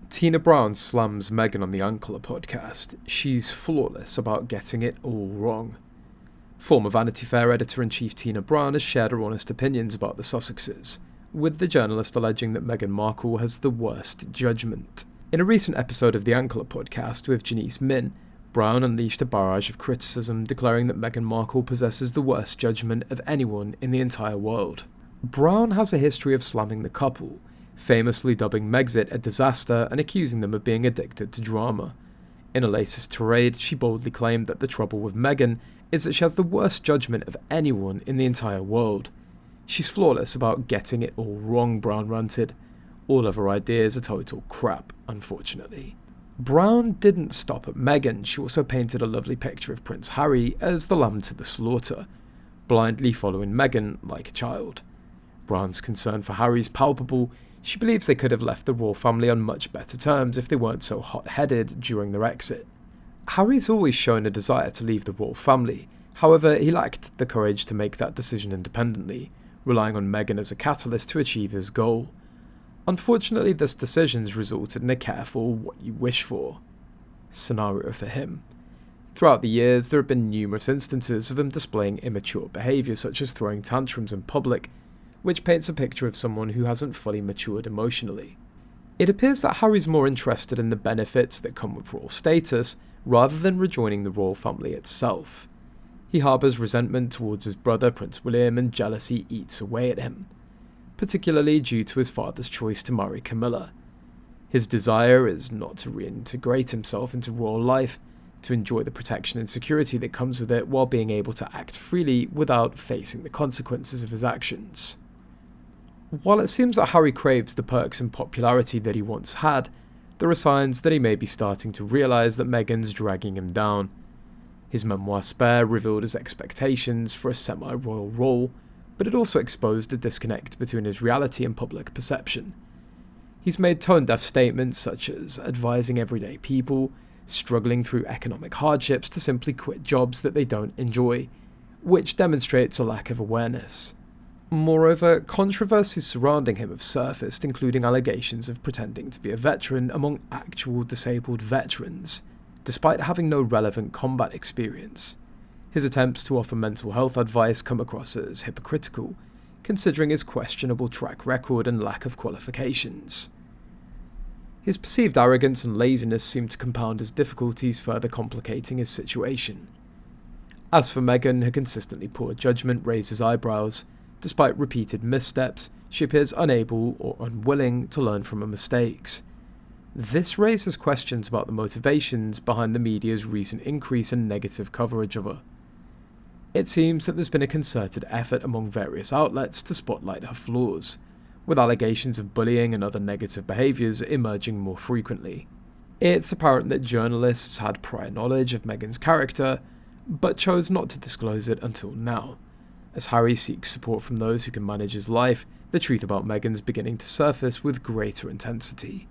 Tina Brown slams Meghan on the Ankler podcast. She's flawless about getting it all wrong. Former Vanity Fair editor-in-chief Tina Brown has shared her honest opinions about the Sussexes, with the journalist alleging that Meghan Markle has the worst judgment. In a recent episode of the Ankler podcast with Janice Min, Brown unleashed a barrage of criticism, declaring that Meghan Markle possesses the worst judgment of anyone in the entire world. Brown has a history of slamming the couple, famously dubbing Megxit a disaster and accusing them of being addicted to drama. In a latest tirade, she boldly claimed that the trouble with Meghan is that she has the worst judgment of anyone in the entire world. She's flawless about getting it all wrong, Brown ranted. All of her ideas are total crap, unfortunately. Brown didn't stop at Meghan. She also painted a lovely picture of Prince Harry as the lamb to the slaughter, blindly following Meghan like a child. Brown's concern for Harry is palpable. She believes they could have left the royal family on much better terms if they weren't so hot-headed during their exit. Harry's always shown a desire to leave the royal family. However, he lacked the courage to make that decision independently, relying on Meghan as a catalyst to achieve his goal. Unfortunately, this decision's resulted in a careful what you wish for scenario for him. Throughout the years, there have been numerous instances of him displaying immature behaviour, such as throwing tantrums in public, which paints a picture of someone who hasn't fully matured emotionally. It appears that Harry's more interested in the benefits that come with royal status, rather than rejoining the royal family itself. He harbours resentment towards his brother Prince William, and jealousy eats away at him, particularly due to his father's choice to marry Camilla. His desire is not to reintegrate himself into royal life, to enjoy the protection and security that comes with it while being able to act freely without facing the consequences of his actions. While it seems that Harry craves the perks and popularity that he once had, there are signs that he may be starting to realise that Meghan's dragging him down. His memoir Spare revealed his expectations for a semi-royal role, but it also exposed a disconnect between his reality and public perception. He's made tone-deaf statements such as advising everyday people, struggling through economic hardships to simply quit jobs that they don't enjoy, which demonstrates a lack of awareness. Moreover, controversies surrounding him have surfaced, including allegations of pretending to be a veteran among actual disabled veterans, despite having no relevant combat experience. His attempts to offer mental health advice come across as hypocritical, considering his questionable track record and lack of qualifications. His perceived arrogance and laziness seem to compound his difficulties, further complicating his situation. As for Meghan, her consistently poor judgment raises eyebrows. Despite repeated missteps, she appears unable or unwilling to learn from her mistakes. This raises questions about the motivations behind the media's recent increase in negative coverage of her. It seems that there's been a concerted effort among various outlets to spotlight her flaws, with allegations of bullying and other negative behaviours emerging more frequently. It's apparent that journalists had prior knowledge of Meghan's character, but chose not to disclose it until now. As Harry seeks support from those who can manage his life, the truth about Meghan's beginning to surface with greater intensity.